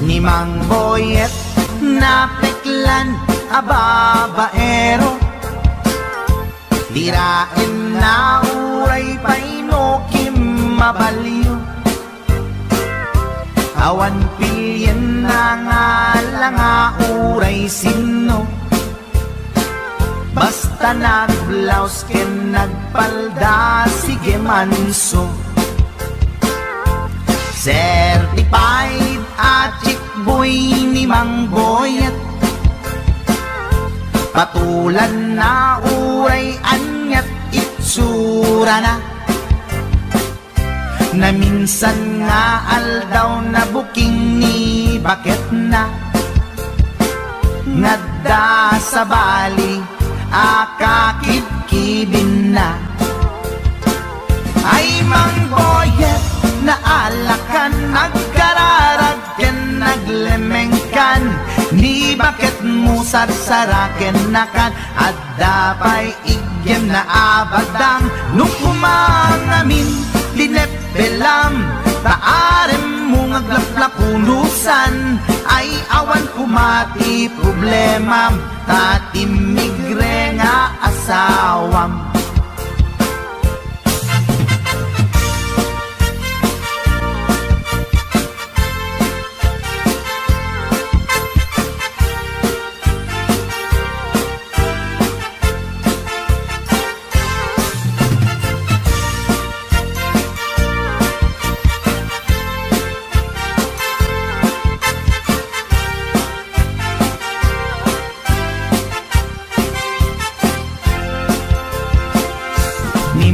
ni Mang Boyet na peklan a babaero. Tirain na uray paino kim mabaliw. Awan pilyen na nga lang uray sino. Basta nagblaus ken nagpalda sige manso. Certified a chick boy ni Mang Boyet. Patulan na uray anyat itsura na. Na minsan nga aldaw na buking ni bakit na. Ngadda sa bali akakibkibin na. Ay Mang Boyet na alakan nagkararagken naglemengkan. Ni bakit mo sarsaraken nakan at dapay igyem na abadang nukumangamin linepelam taarem mo ngaglaplapunusan ay awan kumati problemam tatimigre nga asawam.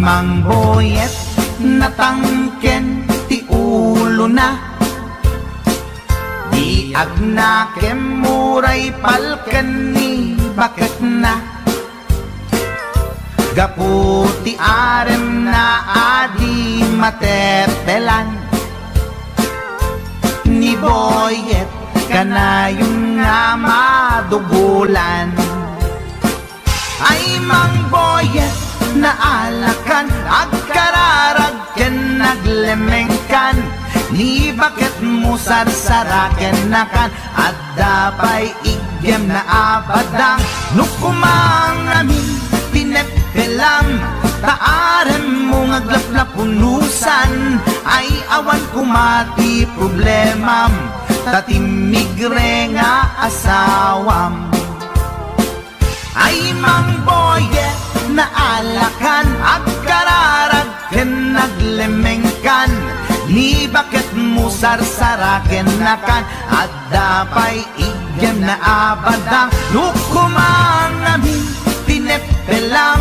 Mang Boyet natangken ti ulo na. Di agnakem muray palken ni bakit na. Gaputi arem na adi matepelan. Ni Boyet kanayong nga madugulan. Ay Mang Boyet na alakan agkararagken naglemengkan. Ni bakit mo sarsaraken nakan at dapay igyem na abadang nukumangamin pinepelam taarem mo ngaglaplapunusan ay awan kumati problemam tatimigre nga asawam. Ay Mang Boyet na alakan agkararagken naglemengkan. Ni bakit mo sarsaraken nakan at dapay igyem na abadang nukumangamin pinepelam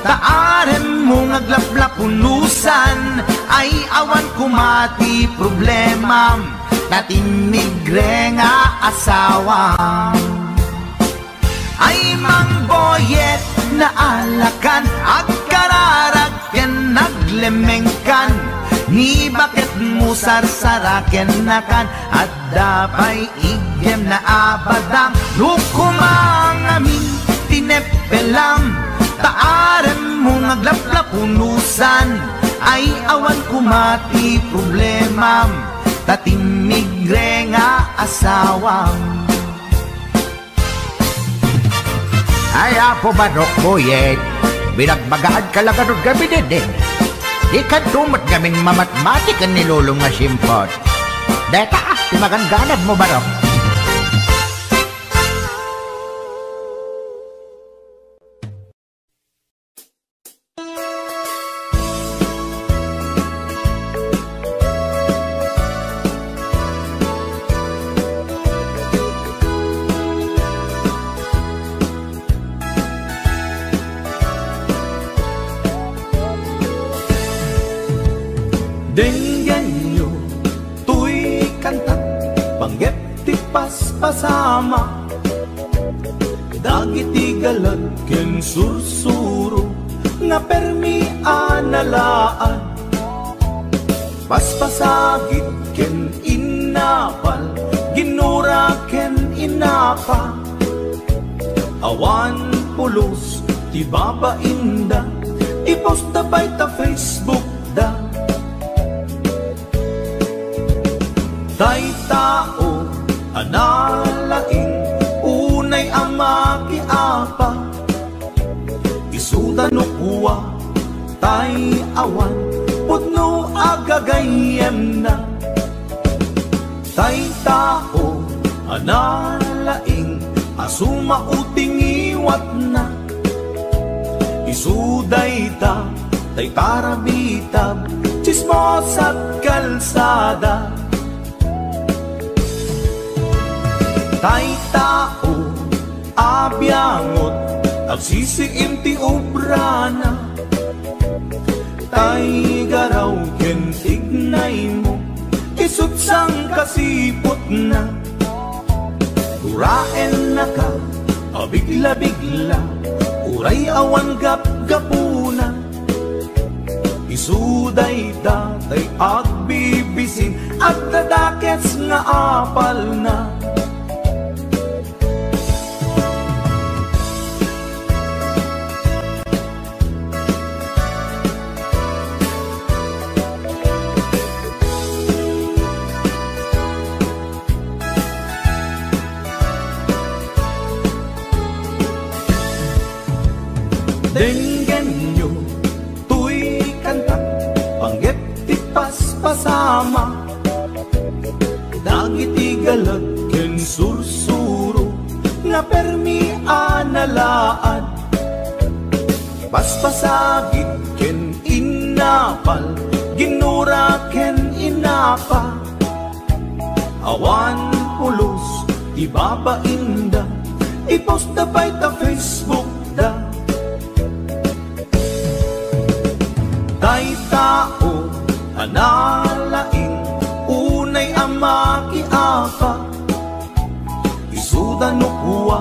taarem mo ngaglaplapunusan ay awan kumati problemam tatimigre nga asawam. Ay Mang Boyet na alakan agkararagken naglemengkan. Ni bakit mo sarsaraken nakan at dapay igyem na abadang nukumangamin tinepelam taarem mo ngaglaplapunusan ay awan kumati problemam tatimigre nga asawam. Ay apo Manok Boyet, binagbagaan ka lang anong gabi din. Di ka tumat gaming mamatmatikan ni Lulong nga simpot. Deta, timagangganad mo Manok. Dengyan nyo, tuy kantat, panggep ti paspasama. Dagiti galat ken sursuro, nga permi analaan. Paspasagit ken inapal, ginura ken inapa. Awan pulos, ti babainda, ipost na bay ta Facebook da. Tay tao analaing unay amaki apa isuda no kuwa tay awan putno agagayem na tay tao analaing asuma uting iwat na isuday ta tay tarabitab chismos at kalsada tay tao abyangot agsisiim ti obrana tay garaw ken tignay mo isut sang kasipot na turaen na ka abigla-bigla uray awan gap-gapuna isuday datay agbibisin at dadakets nga apal na denggen nyo tuy kanta panggep ti paspasama dagiti galag ken sursuro nga permi analaad paspasagid ken inapal ginura ken inapa awan pulos ti babainda ipost na pa'y ta Facebook da tay tao analaing unay amaki apa isuda no kuwa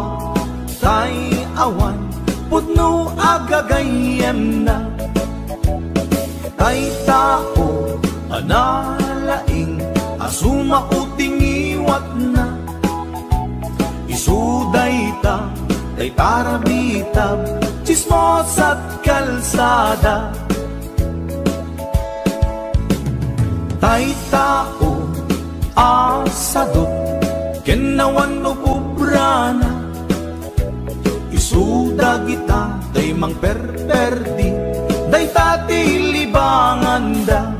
tay awan putno agagayem na tay tao analaing asuma uting iwat na isuday ta tay tarabitab chismos at kalsada tay tao asadot kenawan no pubrana isuda kita tay mang perperdi day tati libanganda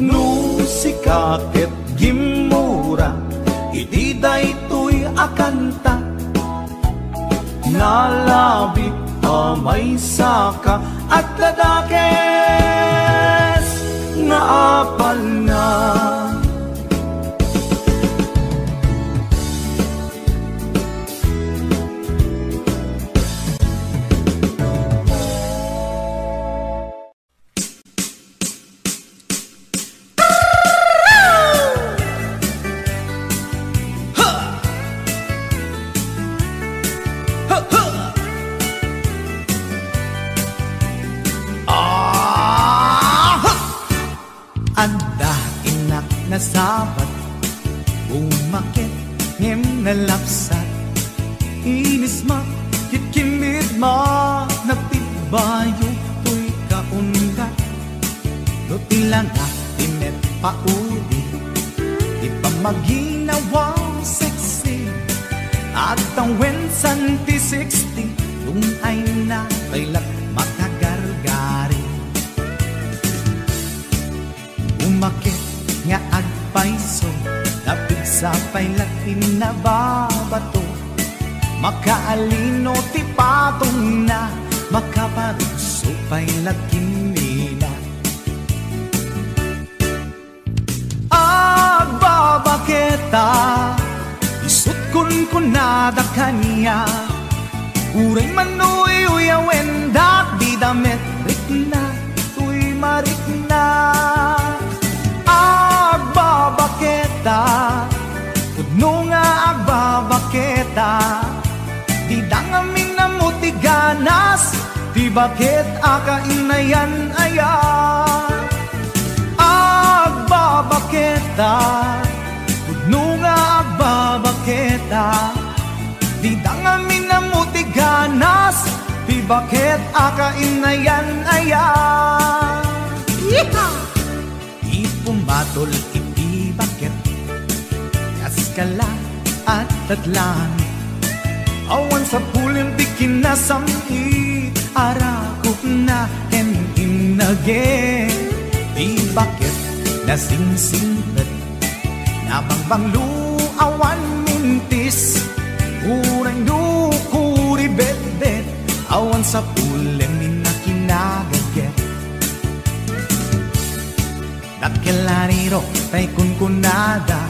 no sikaket gimura iti day tuy akanta nalabit amay saka at dadakes nga apal na anda inak na sabat umakit ngem na lapsat inis ma kitkimid ma nagtibayo tuy kaundat do tilang timet pauli di pa maginawang sexy at ang wensan ti 60 yung ay na kailat makagargari umakit nga agpaiso napig sa pailatin na babato makaalino ti patong na makaparuso pailatin nila agbabaketa isut kun nada kanya uray manuy uyawen dak di damet rikna tuy marikna agbabaketa udno nga agbabaketa di dangamin na mutiganas di bakit akainayan aya agbabaketa udno nga agbabaketa di dangamin na mutiganas di bakit akainayan aya ipumatol iti bakit kas skala at tatlan. Awan sa pulim di kinasami, arakot na and inage. Di bakit nasingsingpet, nabangbang luawan mintis, urang dukuri bet-bet, awan sa pulim minakinagaget. Dakilariro tay kunkunada,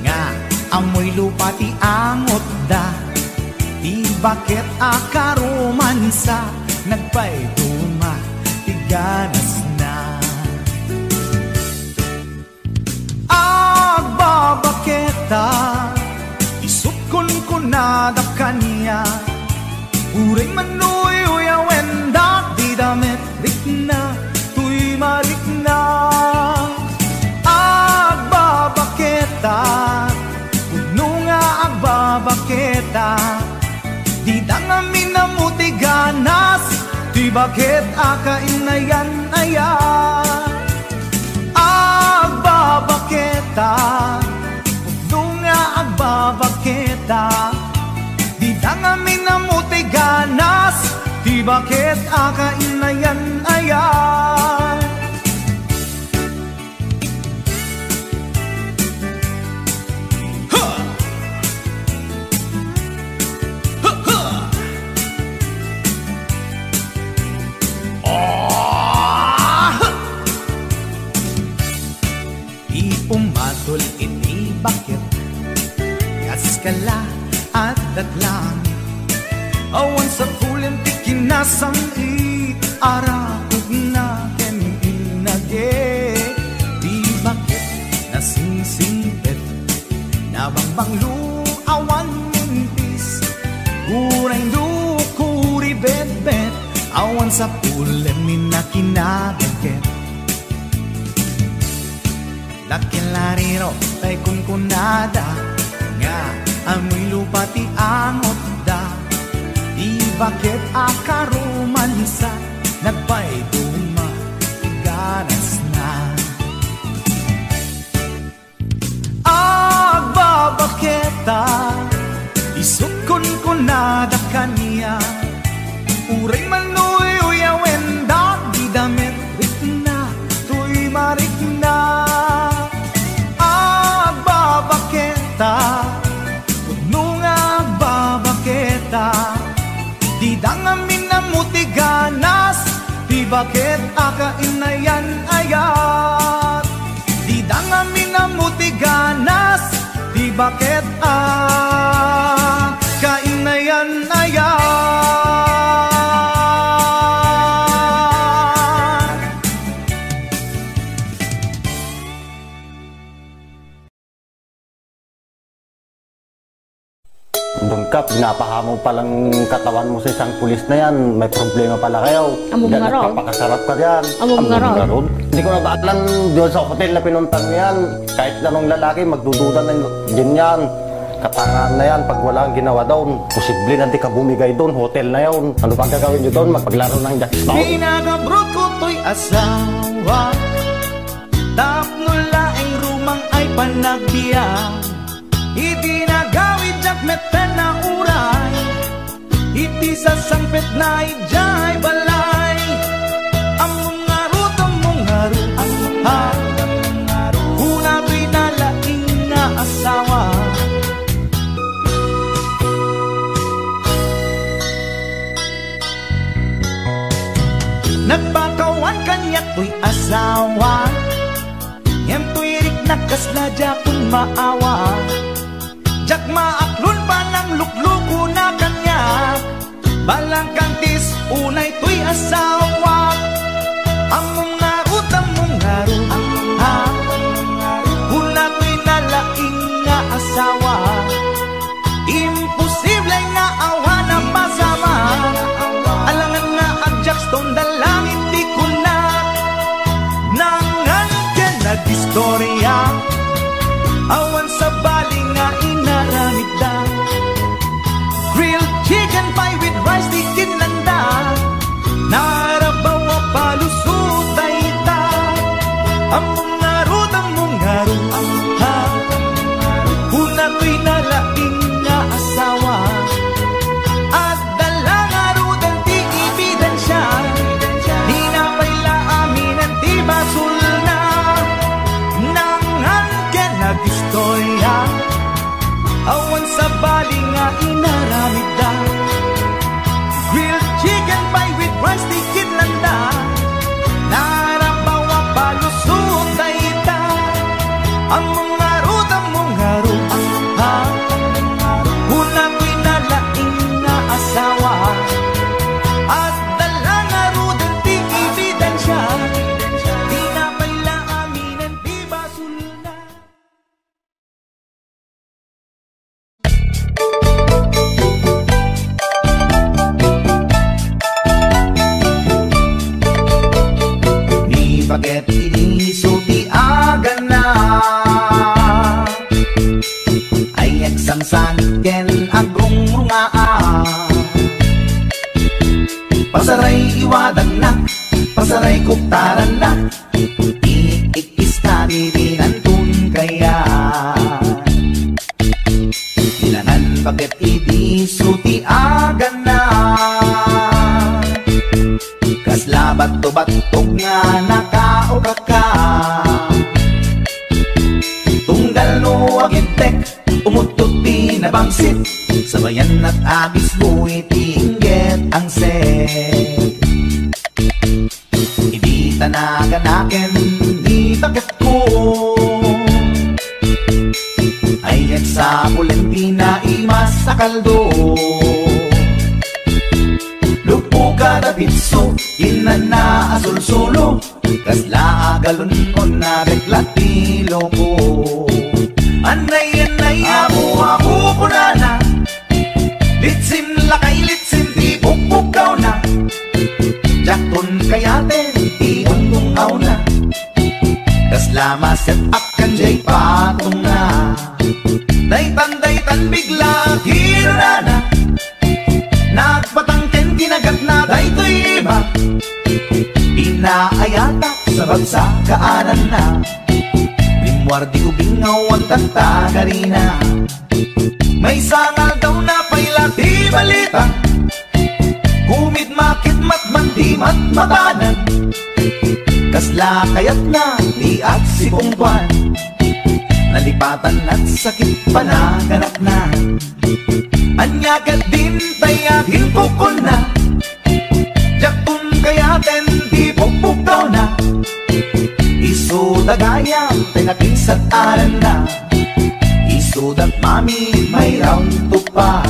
nga amoy lupa ti angot da. Di bakit akaromansa, nagpaituma ti ganas na. Agbabaketa, isukon kunada kanya, uray manuy uyawenda, di damit rikna, tuy marikna. Agbabaketa, puno nga agbabaketa, di dangamin na muti ganas, di bakit akainayan-ayan. Agbabaketa, puno nga agbabaketa, di dangamin na muti ganas, di bakit akainayan-ayan. Umatol iti bakit, kaskala at datlang, awan sa pulim ti kinasami, arakot na ken inage. Di bakit nasingsingpet, nabangbang luawan mintis, urang dukuri bet-bet, awan sa pulim minakinagaget. Lakilariro tay kunkunada, nga amoy lupa ti angot da. Di bakit akaromansa, nagpaituma ti ganas na. Agbabaketa, isukon kunada kanya, uray manuy uyawenda, di damit rikna, tuy marikna. Puno nga agbabaketa, di dangamin na muti ganas, di bakit akainayan-ayan. Di dangamin na muti ganas, di bakit akainayan-ayan. Kap, napahamo palang katawan mo sa isang pulis na yan. May problema pala kayo. Among nga ron. Nagpapakasarap ka yan. Among nga ron. Hindi ko nabaalan doon sa hotel na pinuntan yan. Kahit anong lalaki, magdududa na din yan. Katangaan na yan. Pag wala ang ginawa doon, posible na di ka bumigay doon. Hotel na yun. Ano pa gagawin nyo doon? Magpaglaro ng jackstone. Pinagabrot ko to'y asawa, tapno laing rumang ay panagbiya. Iti nagawid jak meten na uray, iti sasangpet na ijay balay. Among ngarut, ha, una to'y nalaing na asawa. Nagpakawan kanya to'y asawa, yan to'y rik na kasladya kung maawa. Jak maaklon pa ng lukluko na kanya, balang kantis unay to'y asawa. Among ngarut, ha, una to'y nalaing nga asawa. Imposible nga awa na pasama, alangan nga ang jackstone dalangin di ko na. Nangan ka nag-istorya, awan sa bali nga inaramid da. Grilled chicken pie with rice di kinanda, narabaw a palusutay ta. Among ngarut, ha, una to'y nasanit ken agrong rungaa. Pasaray iwadan na, pasaray kuktaran na, ikikista dirinantun kaya. Ilangan bakit idisuti agan na, kaslabat to batog nga nakaukaka. Tunggal no agintek, umutot pinabangsit, sabayan at agis buhay tingget ang set. Hindi tanaganaken, di bakit ko ayat sa Pulentina imas sa kaldo. Lupo ka na pitso, inan na asul-sulo, kasla agalon ko na reklatilo ko. Anay-anay amu-amu ko na, litsim lakay litsim di bukbukaw na, jakton kayaten di ungtungaw na, kasla maset akan jay patong na. Daytan-daytan bigla hirana na, nagpatangken kinagat na daytoy iba, inaayata sa bagsakaanan na, limwardi ko bingaw ang tatagarina. May sangal daw na pailati balita, kumit makit matman di matmatanan, kasla kayat na di at si Pungkwan, nalipatan at sakit panaganap na. Anyagat din tayagin pukon na, jaktun kayaten di pukpukaw na, isudagaya tinakisat aran na, isudat mami may round to pa,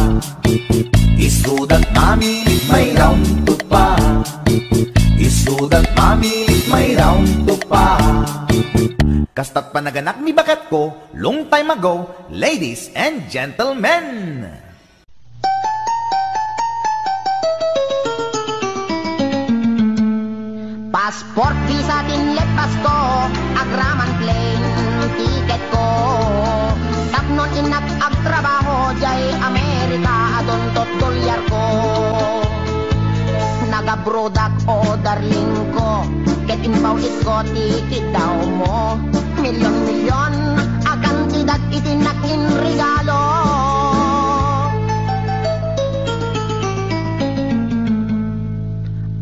isudat mami may round to pa, isudat mami may round to pa. Kastat panaganak ni bakat ko long time ago, ladies and gentlemen. Passport visa tinlet pasto, agraman plane ticket ko, sapnon inak agtrabaho jay Amerika adon tot dolyar ko, nagabrodak o darling ko, ket inbaw it ko ticket daw mo, milyon-milyon akan tidak itinakin regalo.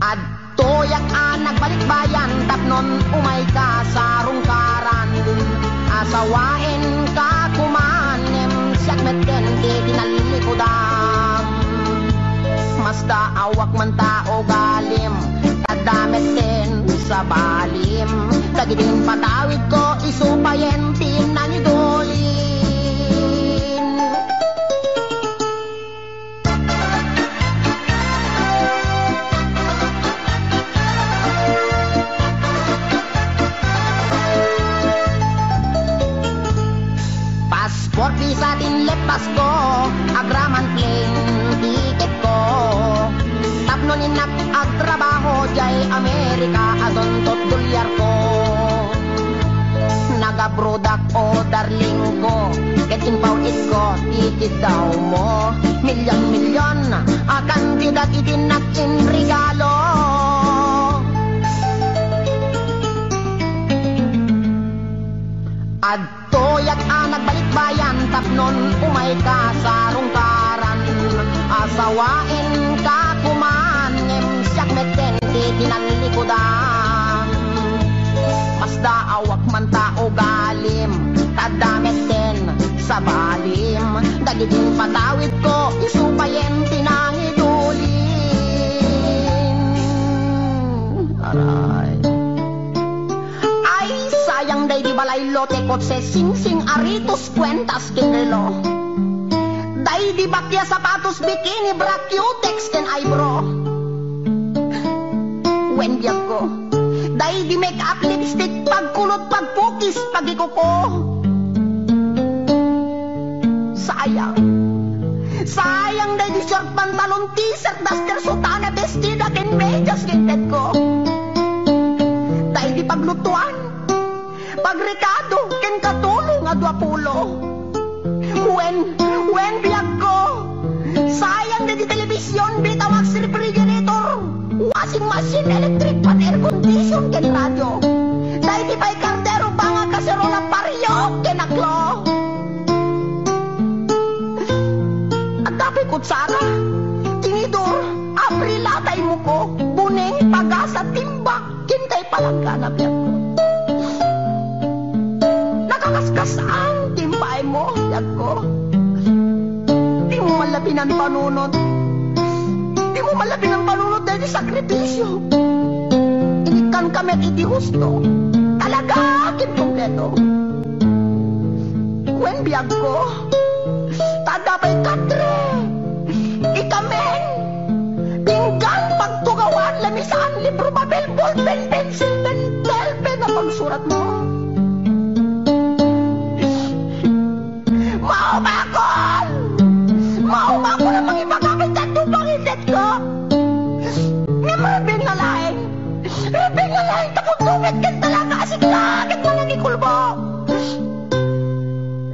Adtoyak nagbalik bayan tapnon umay ka sa rungkaran, asawain ka kumanem siyak meten di dinalilikudan, masta awak man tao galim tadamet din sa balim, dagidin patawid ko isupayen tinanidolin. Passport visa tinlepas ko, agraman plane ticket ko, tapnon inak agtrabaho jay Amerika adon tot dolyar ko, nagabrodak o darling ko, ket inpaw it ko ticket daw mo, milyon-milyon akan tidak itinakin regalo. Adtoyak nagbalik bayan tapnon umay ka sa rungkaran, asawain ka kumanem siyak meten di dinalilikudan, masda awak man tao galim tadamet din sa balim, dagidin patawid ko isupayen tinangidulin. Aray, sayang day di balay lote kotse sing-sing aritos kwentas kinelo, day di bakya sapatos bikini bra cutex ken eyebrow, wendiag ko day di make up lipstick pagkulot pagpukis pagikuko, sayang day di short pantalon t-shirt duster sutana bestida ken medyas ginted ko, day di paglutuan pagrekado ken katulong nga 20, when washing machine, electric pan, air condition, ken radio. Dahil di ba'y kardero ba nga kaserola pariyo, ken aklo. At dapat kutsara, tinidor, aprilatay mo ko, buning, pagasa, timbak, kintay palangganap yan ko. Nakakaskas ang timbay mo, yan ko. Di mo malabi ng panunod. Di mo malabi ng panunod dahil di sakripisyo. Inikan kami at iti husto. Talaga akin kompleto. When biyag ko, tadabay katre. Ikamen. Pinggan pagtugawan, lamisaan, libro, papel, ballpen, pencil, pen, pen na pagsurat mo. Maumakon! Maumakon ang mga ipagkakitan doon pangitit ko. May marabing na laing. Rabing na laing takot dumit kan talaga asik langit mo nang ikulbo.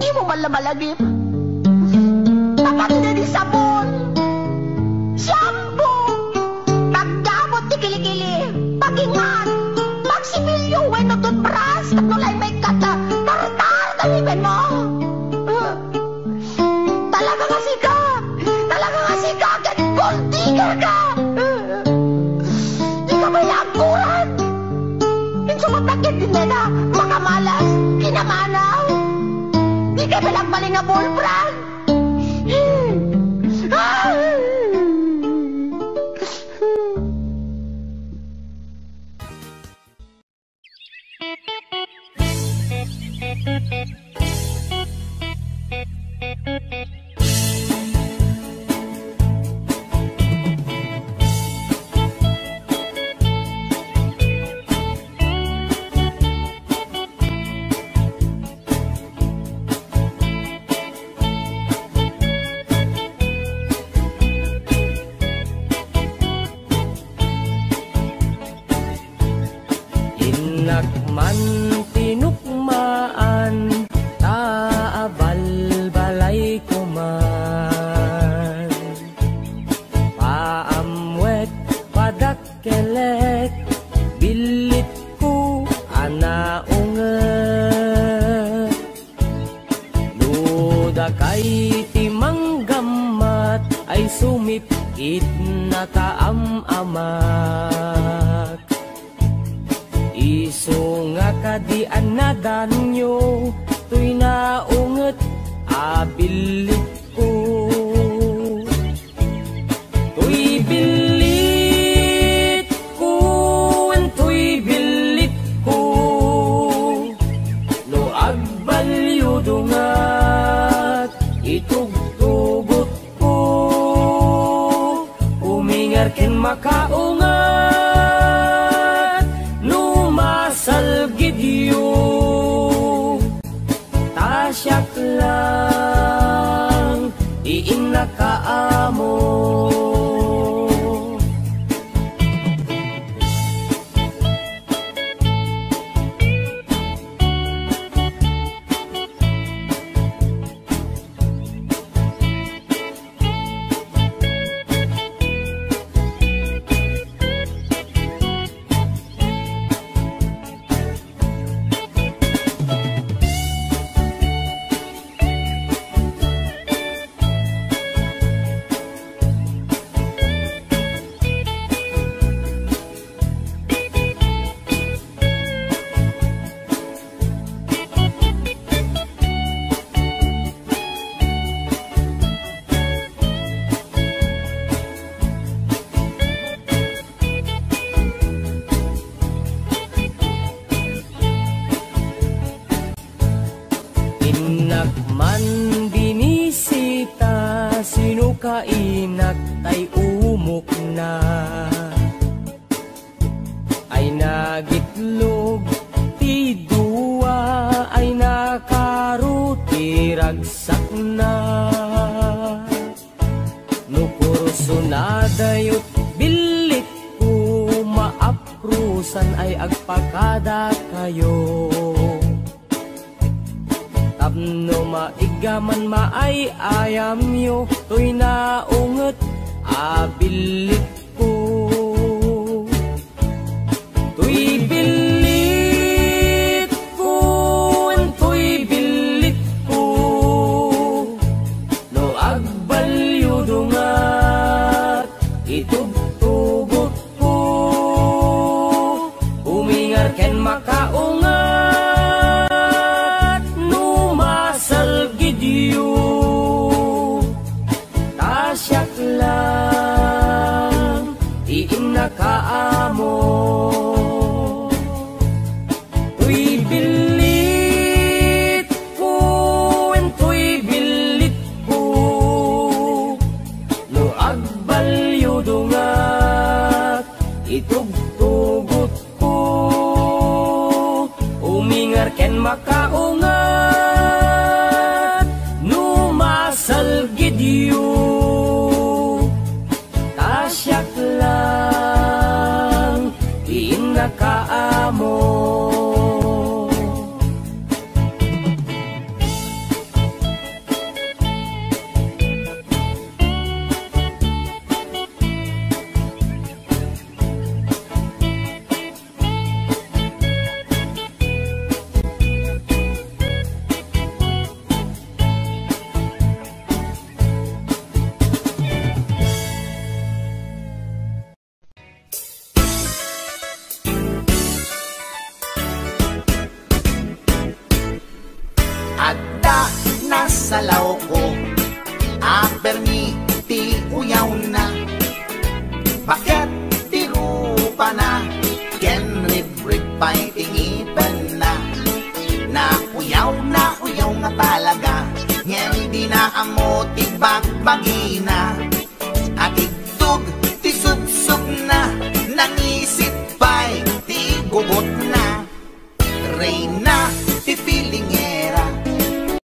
Di mo malamalagip. Tapat na di sabon. Shampoo. Pagdabot di kilikili. Pagingan. Pagsibilyo. When no toothbrush. Tapnulay may kata. Tartar talibin mo. Talaga kasi ka! Talaga kasi ka! Gold digger ka! Di ka may langkuran! Insumatakit din na makamalas, kinamanaw! Di ka malagmaling na bullbrand! Nakman tinukmaan, taabal balay ko man. Paamwet, padakkelet, bilit ko anaunget. Luda kay timanggamat, ay sumipit na taam-amak. Iso nga kadian na danyo, tuy naunget abilit ko. Tuy bilit ko, tuy bilit ko, no agbalyo dungat, itugtugot ko, umingar ken makaungat. Salgidyo tasyak lang iinakaamo. Nakman binisita, sino kainak tay umok na. Ay nagitlog, ti dua, ay nakaruti ragsak na. No kurso na dayot, bilit ko maaprusan ay agpakada kayo. Tapno maigaman maay ayam yo, tuy naunget abilit ko. salaw ko, apermi ti uyaw na. Bakit ti rupa na, ken rib-rib pa'y tingipan na. Na uyaw nga talaga, ngayon di na amo ti bagbagi na.